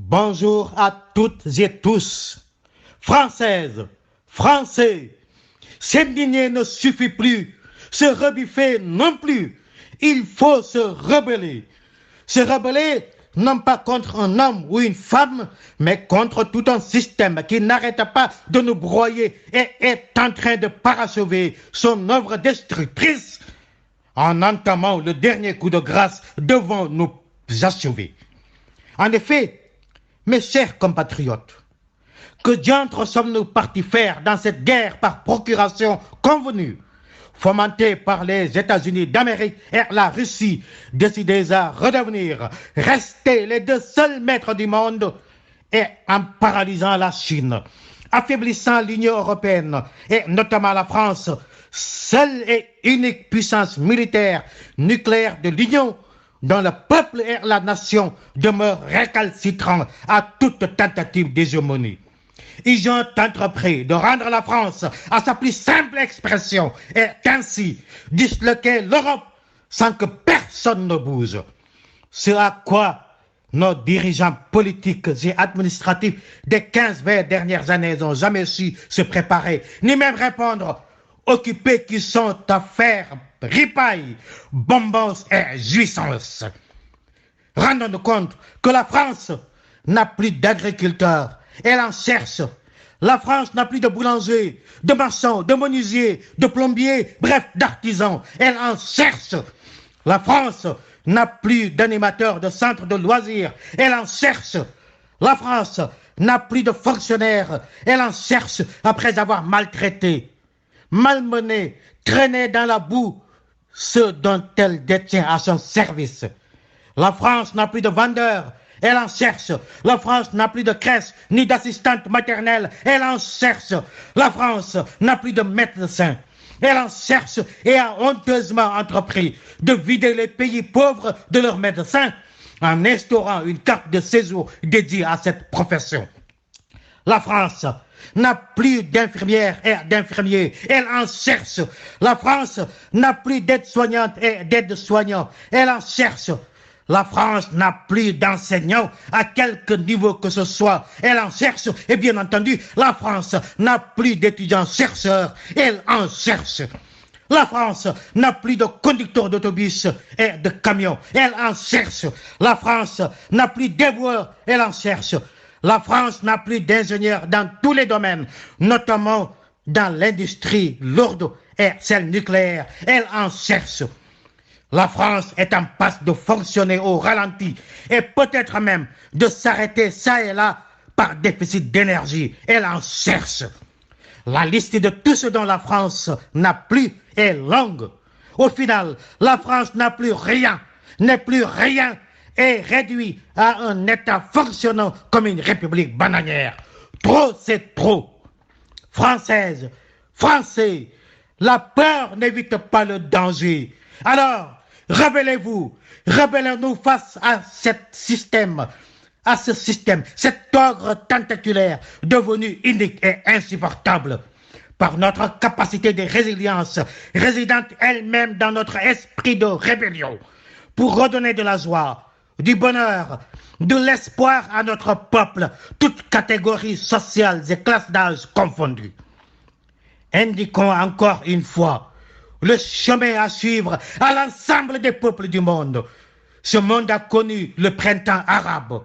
Bonjour à toutes et tous. Françaises, Français, s'indigner ne suffit plus, se rebiffer non plus. Il faut se rebeller. Se rebeller non pas contre un homme ou une femme, mais contre tout un système qui n'arrête pas de nous broyer et est en train de parachever son œuvre destructrice en entamant le dernier coup de grâce devant nous achever. En effet, mes chers compatriotes, que diantre sommes-nous partis faire dans cette guerre par procuration convenue, fomentée par les États-Unis d'Amérique et la Russie, décidés à redevenir, rester les deux seuls maîtres du monde, et en paralysant la Chine, affaiblissant l'Union européenne et notamment la France, seule et unique puissance militaire nucléaire de l'Union, dont le peuple et la nation demeurent récalcitrants à toute tentative d'hégémonie. Ils ont entrepris de rendre la France à sa plus simple expression et ainsi disloquer l'Europe sans que personne ne bouge. Ce à quoi nos dirigeants politiques et administratifs des 15-20 dernières années n'ont jamais su se préparer, ni même répondre, occupés qui sont à faire ripaille, bonbons et jouissances. Rendons-nous compte que la France n'a plus d'agriculteurs, elle en cherche. La France n'a plus de boulangers, de maçons, de menuisiers, de plombiers, bref, d'artisans, elle en cherche. La France n'a plus d'animateurs de centres de loisirs, elle en cherche. La France n'a plus de fonctionnaires, elle en cherche après avoir maltraité, malmené, traîné dans la boue ceux dont elle détient à son service. La France n'a plus de vendeurs, elle en cherche. La France n'a plus de crèches ni d'assistantes maternelles, elle en cherche. La France n'a plus de médecins, elle en cherche et a honteusement entrepris de vider les pays pauvres de leurs médecins en instaurant une carte de séjour dédiée à cette profession. La France n'a plus d'infirmières et d'infirmiers, elle en cherche. La France n'a plus d'aides-soignantes et d'aides-soignants, elle en cherche. La France n'a plus d'enseignants à quelque niveau que ce soit, elle en cherche. Et bien entendu, la France n'a plus d'étudiants chercheurs, elle en cherche. La France n'a plus de conducteurs d'autobus et de camions, elle en cherche. La France n'a plus d'éboueurs, elle en cherche. La France n'a plus d'ingénieurs dans tous les domaines, notamment dans l'industrie lourde et celle nucléaire. Elle en cherche. La France est en passe de fonctionner au ralenti et peut-être même de s'arrêter ça et là par déficit d'énergie. Elle en cherche. La liste de tout ce dont la France n'a plus est longue. Au final, la France n'a plus rien, n'est plus rien, est réduit à un État fonctionnant comme une république bananière. Trop, c'est trop. Françaises, Français, la peur n'évite pas le danger. Alors, rebellez-vous, rebellez-nous face à ce système, cet ogre tentaculaire devenu unique et insupportable. Par notre capacité de résilience, résidente elle-même dans notre esprit de rébellion, pour redonner de la joie, du bonheur, de l'espoir à notre peuple, toutes catégories sociales et classes d'âge confondues. Indiquons encore une fois le chemin à suivre à l'ensemble des peuples du monde. Ce monde a connu le printemps arabe.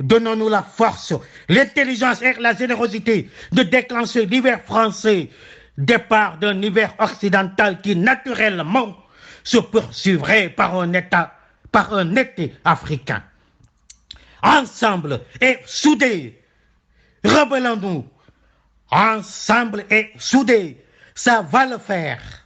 Donnons-nous la force, l'intelligence et la générosité de déclencher l'hiver français, départ d'un hiver occidental qui naturellement se poursuivrait par un été africain. Ensemble et soudés, rebellons-nous. Ensemble et soudés, ça va le faire.